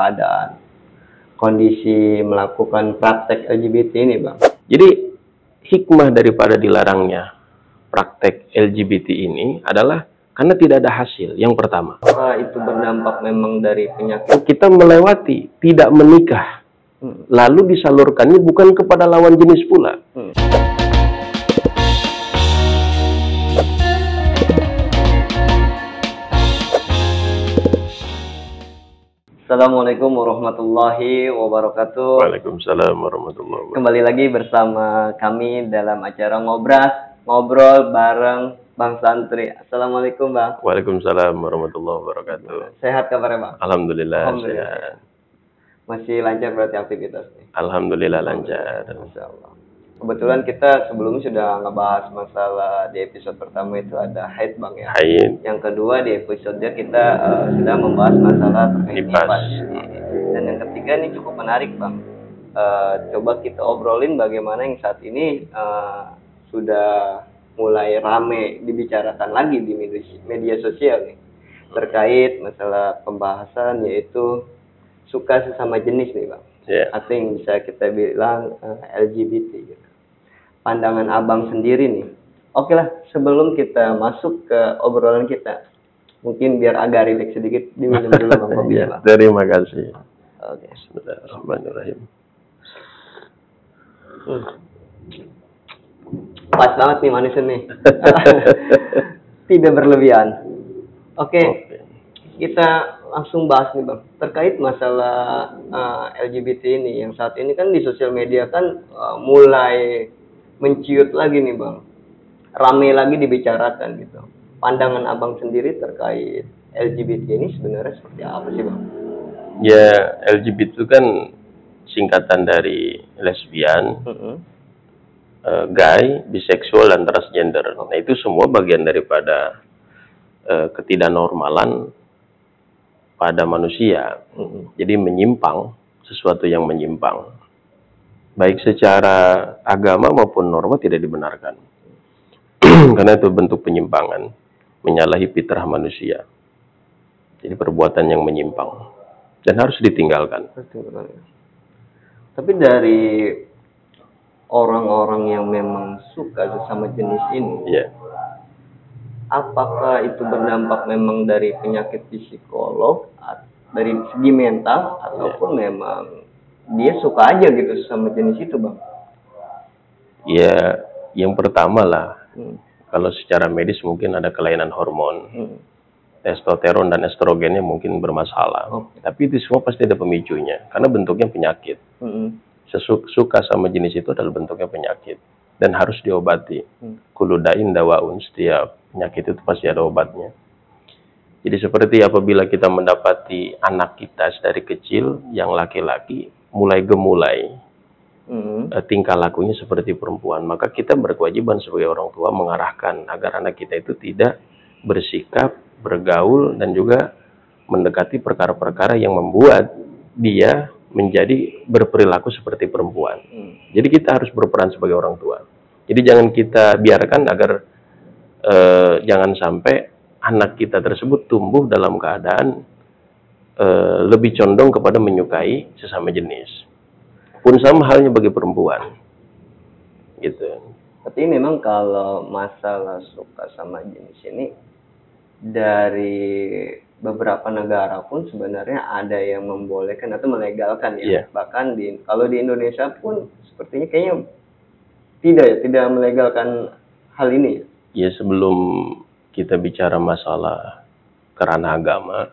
keadaan kondisi melakukan praktek LGBT ini, Bang? Jadi hikmah daripada dilarangnya praktek LGBT ini adalah karena tidak ada hasil. Yang pertama, Itu berdampak memang dari penyakit. kita melewati tidak menikah, lalu disalurkannya bukan kepada lawan jenis pula. Assalamualaikum warahmatullahi wabarakatuh. Waalaikumsalam warahmatullahi wabarakatuh. Kembali lagi bersama kami dalam acara ngobrol bareng Bang Santri. Assalamualaikum, Bang. Waalaikumsalam warahmatullahi wabarakatuh. Sehat kabarnya, Bang? Alhamdulillah, Alhamdulillah. sehat. Masih lancar berarti aktivitas nih? Alhamdulillah lancar. Masya Allah. Kebetulan kita sebelumnya sudah ngebahas masalah di episode pertama itu ada haid, Bang, ya. Haid, Yang kedua di episode kita sudah membahas masalah terkait Nifas. nifas. Dan yang ketiga ini cukup menarik, Bang. Coba kita obrolin bagaimana yang saat ini sudah mulai rame dibicarakan lagi di media sosial nih, terkait masalah pembahasan yaitu suka sesama jenis nih, Bang. ya. Atau yang bisa kita bilang LGBT gitu. Pandangan Abang sendiri nih. Oke lah, sebelum kita masuk ke obrolan kita, mungkin biar agak rileks sedikit, diminum dulu Bang kopinya, Bang. Terima kasih. Oke. Bismillahirrahmanirrahim. Pas banget nih manisnya nih. Tidak berlebihan. Oke, kita langsung bahas nih, Bang. Terkait masalah LGBT ini, yang saat ini kan di sosial media kan mulai menciut lagi nih, Bang. Rame lagi dibicarakan gitu. Pandangan Abang sendiri terkait LGBT ini sebenarnya seperti apa sih, Bang? Ya, LGBT itu kan singkatan dari lesbian, gay, biseksual, dan transgender. Nah, itu semua bagian daripada ketidaknormalan pada manusia. Jadi menyimpang, sesuatu yang menyimpang. Baik secara agama maupun norma tidak dibenarkan. Karena itu bentuk penyimpangan, menyalahi fitrah manusia. Jadi perbuatan yang menyimpang dan harus ditinggalkan. Tapi dari orang-orang yang memang suka sesama jenis ini, Ya. apakah itu berdampak memang dari penyakit psikolog, dari segi mental, ataupun memang dia suka aja gitu sama jenis itu, Bang? Ya, yang pertama lah, kalau secara medis mungkin ada kelainan hormon, testosteron dan estrogennya mungkin bermasalah. Tapi itu semua pasti ada pemicunya, karena bentuknya penyakit. Suka sama jenis itu adalah bentuknya penyakit dan harus diobati. Kuludain dawaun, setiap penyakit itu pasti ada obatnya. Jadi seperti apabila kita mendapati anak kita dari kecil yang laki-laki mulai gemulai, tingkah lakunya seperti perempuan, maka kita berkewajiban sebagai orang tua mengarahkan agar anak kita itu tidak bersikap, bergaul, dan juga mendekati perkara-perkara yang membuat dia menjadi berperilaku seperti perempuan. Jadi kita harus berperan sebagai orang tua. Jadi jangan kita biarkan agar jangan sampai anak kita tersebut tumbuh dalam keadaan lebih condong kepada menyukai sesama jenis. Pun sama halnya bagi perempuan. Gitu. Tapi memang kalau masalah suka sama jenis ini, dari beberapa negara pun sebenarnya ada yang membolehkan atau melegalkan ya. Yeah. Bahkan kalau di Indonesia pun sepertinya kayaknya tidak melegalkan hal ini. Ya, sebelum kita bicara masalah kerana agama,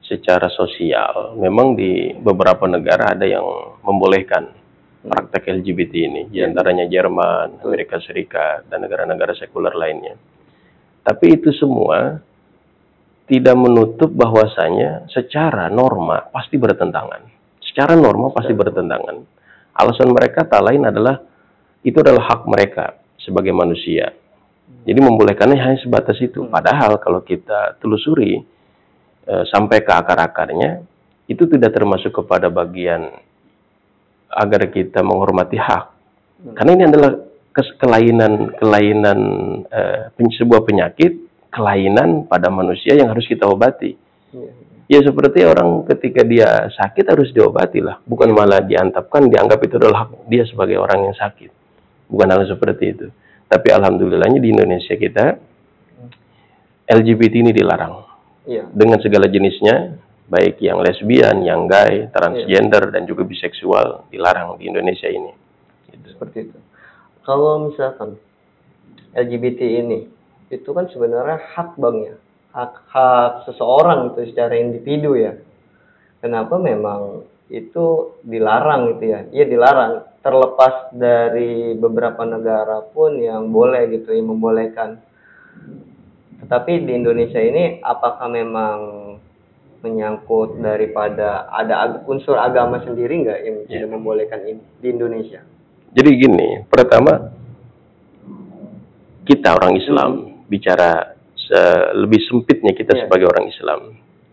secara sosial memang di beberapa negara ada yang membolehkan praktek LGBT ini, di antaranya Jerman, Amerika Serikat, dan negara-negara sekuler lainnya. Tapi itu semua tidak menutup bahwasanya secara norma pasti bertentangan. Secara norma pasti bertentangan. Alasan mereka tak lain adalah itu adalah hak mereka sebagai manusia. Jadi membolehkannya hanya sebatas itu. Padahal kalau kita telusuri sampai ke akar-akarnya, itu tidak termasuk kepada bagian agar kita menghormati hak. Karena ini adalah kelainan sebuah penyakit, kelainan pada manusia yang harus kita obati. Ya seperti orang ketika dia sakit harus diobati lah, bukan malah diantapkan, dianggap itu adalah hak dia sebagai orang yang sakit. Bukan hal seperti itu. Tapi alhamdulillahnya di Indonesia kita LGBT ini dilarang. Iya. Dengan segala jenisnya, baik yang lesbian, yang gay, transgender, dan juga biseksual dilarang di Indonesia ini. Gitu. Seperti itu. Kalau misalkan LGBT ini, itu kan sebenarnya hak Bang ya. Hak seseorang itu secara individu ya. Kenapa memang itu dilarang gitu ya? Iya dilarang. Terlepas dari beberapa negara pun yang boleh gitu, yang membolehkan. Tetapi di Indonesia ini apakah memang menyangkut daripada ada unsur agama sendiri nggak yang tidak membolehkan ini di Indonesia? Jadi gini, pertama kita orang Islam bicara lebih sempitnya kita sebagai orang Islam.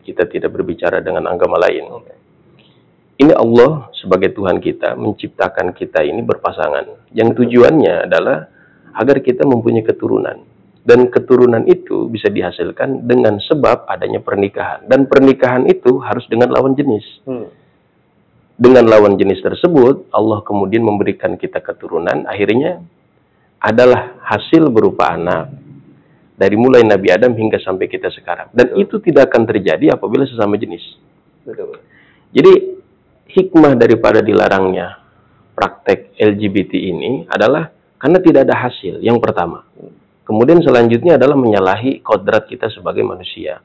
Kita tidak berbicara dengan agama lain. Ini Allah sebagai Tuhan kita menciptakan kita ini berpasangan. Yang tujuannya adalah agar kita mempunyai keturunan. Dan keturunan itu bisa dihasilkan dengan sebab adanya pernikahan. Dan pernikahan itu harus dengan lawan jenis. Dengan lawan jenis tersebut, Allah kemudian memberikan kita keturunan. Akhirnya adalah hasil berupa anak. Dari mulai Nabi Adam hingga sampai kita sekarang. Dan itu tidak akan terjadi apabila sesama jenis. Betul. Jadi hikmah daripada dilarangnya praktek LGBT ini adalah karena tidak ada hasil, yang pertama. Kemudian selanjutnya adalah menyalahi kodrat kita sebagai manusia.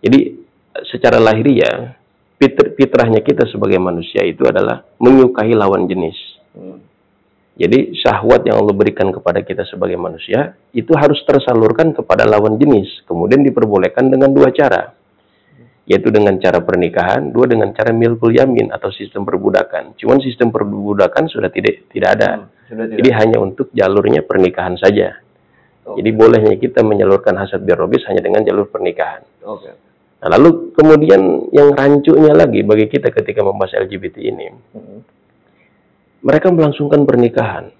Jadi secara lahiriah, fitrahnya kita sebagai manusia itu adalah menyukai lawan jenis. Jadi syahwat yang Allah berikan kepada kita sebagai manusia itu harus tersalurkan kepada lawan jenis. Kemudian diperbolehkan dengan dua cara. Yaitu dengan cara pernikahan, dua dengan cara milkul yamin atau sistem perbudakan. Cuman sistem perbudakan sudah tidak ada. Jadi hanya untuk jalurnya pernikahan saja. Jadi bolehnya kita menyalurkan hasad biologis hanya dengan jalur pernikahan. Nah, lalu kemudian yang rancunya lagi bagi kita ketika membahas LGBT ini, mereka melangsungkan pernikahan.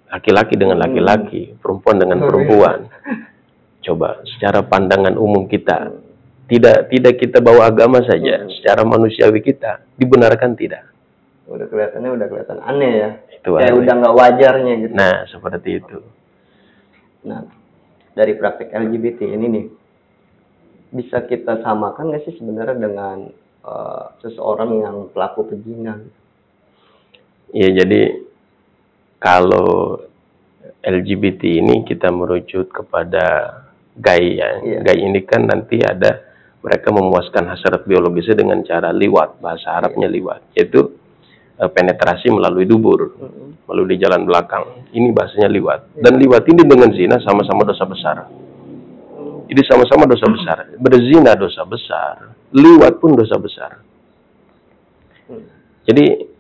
Laki-laki dengan laki-laki, perempuan dengan perempuan. Coba secara pandangan umum kita, tidak kita bawa agama saja, secara manusiawi kita dibenarkan tidak. Udah kelihatan aneh ya. Itu kayak udah nggak wajarnya gitu. Nah, seperti itu. Nah, dari praktek LGBT ini nih, bisa kita samakan nggak sih sebenarnya dengan seseorang yang pelaku perzinahan? Ya, jadi kalau LGBT ini kita merujuk kepada gay ya. Gay ini kan nanti ada mereka memuaskan hasrat biologisnya dengan cara liwat, bahasa Arabnya liwat, yaitu penetrasi melalui dubur, melalui jalan belakang. Ini bahasanya liwat. Dan liwat ini dengan zina sama-sama dosa besar. Jadi sama-sama dosa besar. Berzina dosa besar, liwat pun dosa besar. Jadi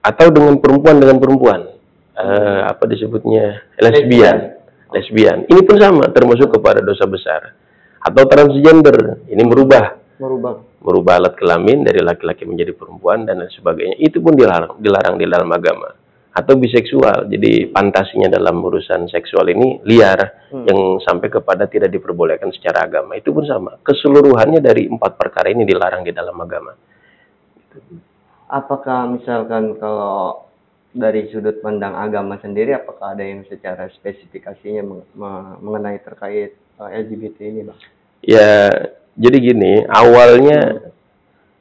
atau dengan perempuan apa disebutnya lesbian. Ini pun sama, termasuk kepada dosa besar. Atau transgender, ini merubah alat kelamin dari laki-laki menjadi perempuan dan lain sebagainya. Itu pun dilarang di dalam agama. Atau biseksual, jadi fantasinya dalam urusan seksual ini liar, yang sampai kepada tidak diperbolehkan secara agama. Itu pun sama. Keseluruhannya dari 4 perkara ini dilarang di dalam agama. Apakah misalkan kalau dari sudut pandang agama sendiri, apakah ada yang secara spesifikasinya mengenai terkait LGBT ini, Bang? Ya, jadi gini, awalnya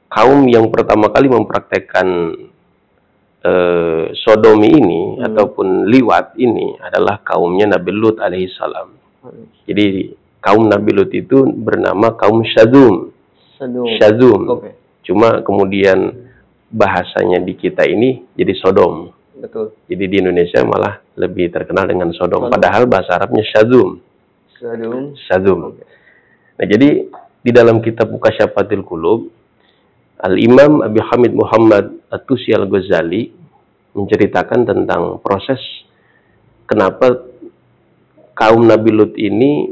kaum yang pertama kali mempraktekkan sodomi ini ataupun liwat ini adalah kaumnya Nabi Lut alaihissalam. Jadi kaum Nabi Lut itu bernama kaum Syadzum. Cuma kemudian bahasanya di kita ini jadi Sodom. Betul. Jadi di Indonesia malah lebih terkenal dengan Sodom. Padahal bahasa Arabnya Syadzum. Nah, jadi di dalam kitab Muqasyafatul Qulub, Al-Imam Abi Hamid Muhammad At-Tusi Al-Ghazali menceritakan tentang proses kenapa kaum Nabi Lut ini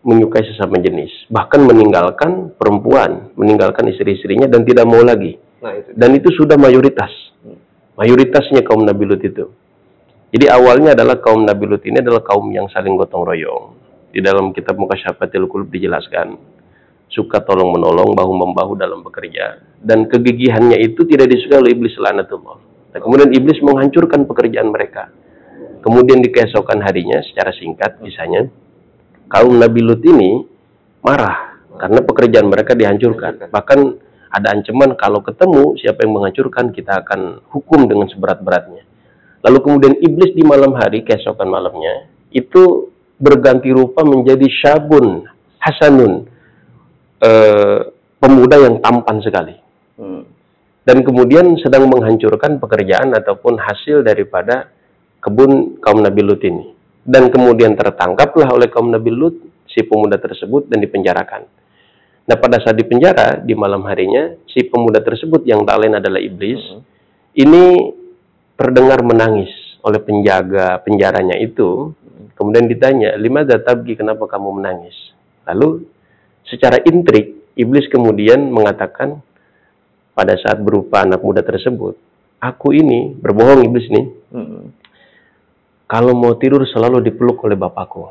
menyukai sesama jenis, bahkan meninggalkan perempuan, meninggalkan istri-istrinya dan tidak mau lagi. Dan itu sudah mayoritasnya kaum Nabi Lut itu. Jadi awalnya adalah kaum Nabi Lut ini adalah kaum yang saling gotong royong. Di dalam kitab Muqasyafatul Qulub dijelaskan suka tolong menolong, bahu membahu dalam bekerja, dan kegigihannya itu tidak disukai oleh iblis laknatullah. Dan kemudian iblis menghancurkan pekerjaan mereka. Kemudian di keesokan harinya, secara singkat misalnya, kaum Nabi Lut ini marah karena pekerjaan mereka dihancurkan. Bahkan ada ancaman kalau ketemu siapa yang menghancurkan, kita akan hukum dengan seberat-beratnya. Lalu kemudian iblis di malam hari, keesokan malamnya, itu berganti rupa menjadi syabun hasanun, pemuda yang tampan sekali. Dan kemudian sedang menghancurkan pekerjaan ataupun hasil daripada kebun kaum Nabi Lut ini. Dan kemudian tertangkaplah oleh kaum Nabi Lut si pemuda tersebut dan dipenjarakan. Nah, pada saat dipenjara di malam harinya, si pemuda tersebut yang tak lain adalah iblis, ini terdengar menangis oleh penjaga penjaranya itu. Kemudian ditanya, "Limadza tabgi, kenapa kamu menangis?" Lalu secara intrik iblis kemudian mengatakan pada saat berupa anak muda tersebut, "Aku ini berbohong," iblis nih. "Kalau mau tidur selalu dipeluk oleh bapakku,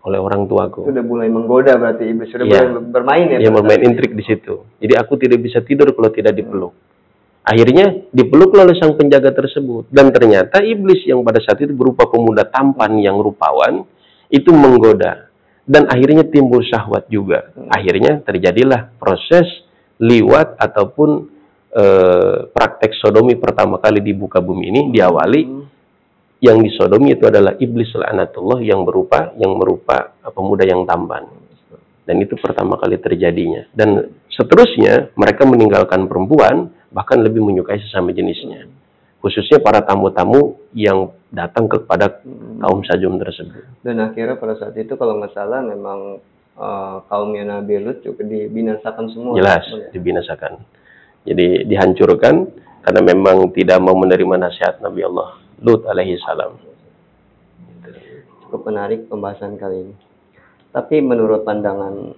oleh orang tuaku." Sudah mulai menggoda berarti iblis, sudah mulai bermain ya. Dia bermain intrik di situ. Jadi aku tidak bisa tidur kalau tidak dipeluk. Akhirnya dipeluk oleh sang penjaga tersebut. Dan ternyata iblis yang pada saat itu berupa pemuda tampan yang rupawan, itu menggoda. Dan akhirnya timbul syahwat juga. Akhirnya terjadilah proses liwat ataupun praktek sodomi pertama kali di muka bumi ini diawali. Yang disodomi itu adalah iblis laknatullah yang merupa pemuda yang tampan. Dan itu pertama kali terjadinya. Dan seterusnya mereka meninggalkan perempuan, bahkan lebih menyukai sesama jenisnya. Khususnya para tamu-tamu yang datang kepada kaum sajum tersebut. Dan akhirnya pada saat itu kalau nggak salah memang kaumnya Nabi Lut juga dibinasakan semua. Jelas, dibinasakan. Jadi dihancurkan karena memang tidak mau menerima nasihat Nabi Allah Lut alaihi salam. Cukup menarik pembahasan kali ini. Tapi menurut pandangan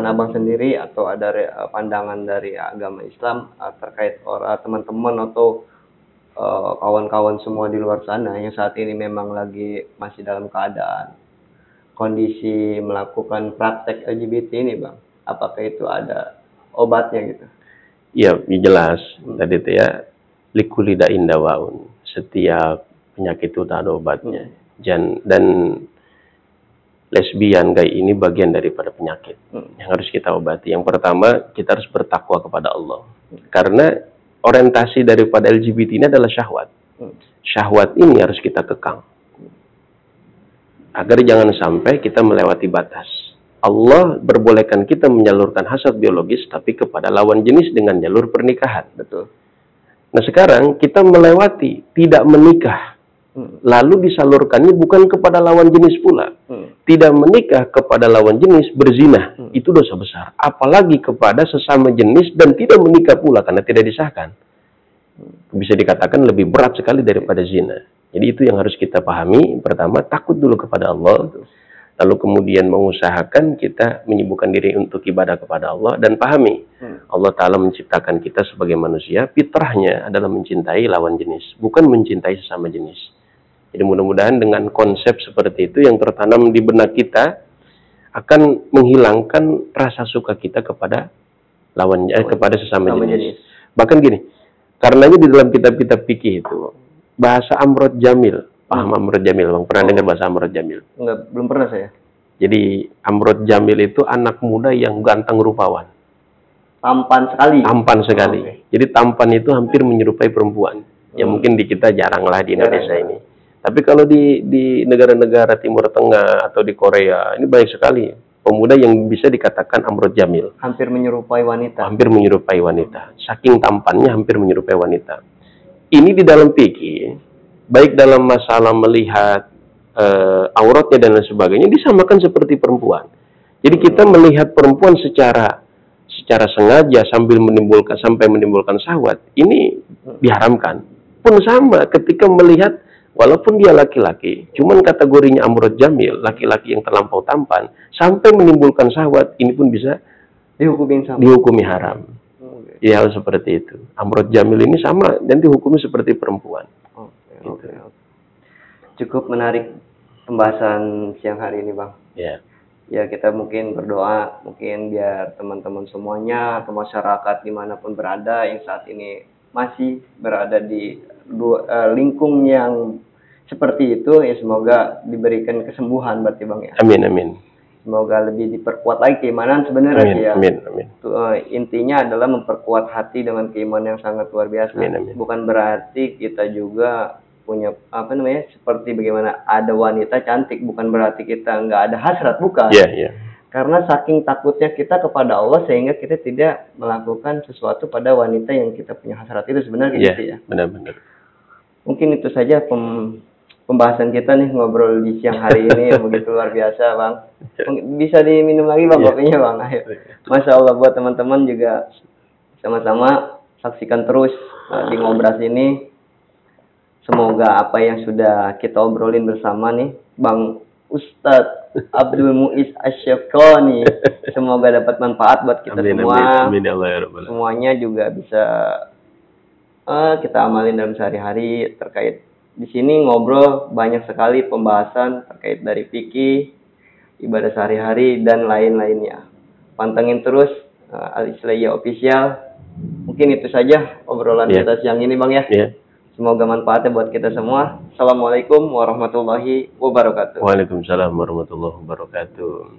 abang sendiri atau ada pandangan dari agama Islam terkait orang teman-teman atau kawan-kawan semua di luar sana yang saat ini memang lagi masih dalam keadaan kondisi melakukan praktek LGBT ini, Bang, apakah itu ada obatnya gitu? Iya, jelas. Tadi itu ya, likulli da'in dawaun. Setiap penyakit itu ada obatnya. Dan lesbian gay ini bagian daripada penyakit yang harus kita obati. Yang pertama, kita harus bertakwa kepada Allah. Karena orientasi daripada LGBT ini adalah syahwat. Syahwat ini harus kita kekang. Agar jangan sampai kita melewati batas. Allah berbolehkan kita menyalurkan hasrat biologis tapi kepada lawan jenis dengan jalur pernikahan. Betul. Nah, sekarang kita melewati tidak menikah. Lalu disalurkannya bukan kepada lawan jenis pula. Tidak menikah kepada lawan jenis berzina. Itu dosa besar. Apalagi kepada sesama jenis dan tidak menikah pula karena tidak disahkan. Bisa dikatakan lebih berat sekali daripada zina. Jadi itu yang harus kita pahami. Pertama, takut dulu kepada Allah. Lalu kemudian mengusahakan kita menyibukkan diri untuk ibadah kepada Allah. Dan pahami, Allah Ta'ala menciptakan kita sebagai manusia. Fitrahnya adalah mencintai lawan jenis. Bukan mencintai sesama jenis. Jadi mudah-mudahan dengan konsep seperti itu yang tertanam di benak kita akan menghilangkan rasa suka kita kepada kepada sesama jenis. Bahkan gini, karenanya di dalam kitab-kitab fikih itu bahasa Amrod Jamil, paham Amrod Jamil, Bang? Pernah dengar bahasa Amrod Jamil? Enggak, belum pernah saya. Jadi Amrod Jamil itu anak muda yang ganteng rupawan. Tampan sekali. Tampan sekali. Jadi tampan itu hampir menyerupai perempuan. Ya mungkin di kita jarang lah di Indonesia ini. Tapi kalau di negara-negara Timur Tengah atau di Korea, ini banyak sekali pemuda yang bisa dikatakan Amrod Jamil. Hampir menyerupai wanita. Hampir menyerupai wanita. Saking tampannya hampir menyerupai wanita. Ini di dalam fikih, baik dalam masalah melihat auratnya dan lain sebagainya, disamakan seperti perempuan. Jadi kita melihat perempuan secara sengaja sampai menimbulkan syahwat, ini diharamkan. Pun sama ketika melihat walaupun dia laki-laki, cuman kategorinya Amrod Jamil, laki-laki yang terlampau tampan, sampai menimbulkan syahwat, ini pun bisa dihukumi haram. Ya, hal seperti itu. Amrod Jamil ini sama dan dihukumi seperti perempuan. Cukup menarik pembahasan siang hari ini, Bang. Ya. Ya kita mungkin berdoa mungkin biar teman-teman semuanya atau masyarakat dimanapun berada yang saat ini masih berada di lingkung yang seperti itu, ya semoga diberikan kesembuhan berarti Bang ya. Amin, amin. Semoga lebih diperkuat lagi keimanan sebenarnya Amin, ya. amin, amin. Intinya adalah memperkuat hati dengan keimanan yang sangat luar biasa. Amin, amin. Bukan berarti kita juga punya apa namanya seperti bagaimana ada wanita cantik, bukan berarti kita nggak ada hasrat, bukan. Iya, iya. Karena saking takutnya kita kepada Allah sehingga kita tidak melakukan sesuatu pada wanita yang kita punya hasrat itu sebenarnya gitu ya. Benar-benar. Mungkin itu saja pembahasan kita nih ngobrol di siang hari ini yang begitu luar biasa Bang. Bisa diminum lagi Bang kopinya Bang. Ayo. Masya Allah, buat teman-teman juga sama-sama saksikan terus di Ngobras ini. Semoga apa yang sudah kita obrolin bersama nih Bang Ustadz Abdul Muiz Asyafqani, semoga dapat manfaat buat kita semua. Amin, Allah ya Rabbal. Semuanya juga bisa kita amalin dalam sehari-hari. Terkait di sini ngobrol banyak sekali pembahasan terkait dari fikih, ibadah sehari-hari dan lain-lainnya. Pantengin terus Al-Islahiyah Official. Mungkin itu saja obrolan kita siang ini Bang ya. Semoga manfaatnya buat kita semua. Assalamualaikum warahmatullahi wabarakatuh. Waalaikumsalam warahmatullahi wabarakatuh.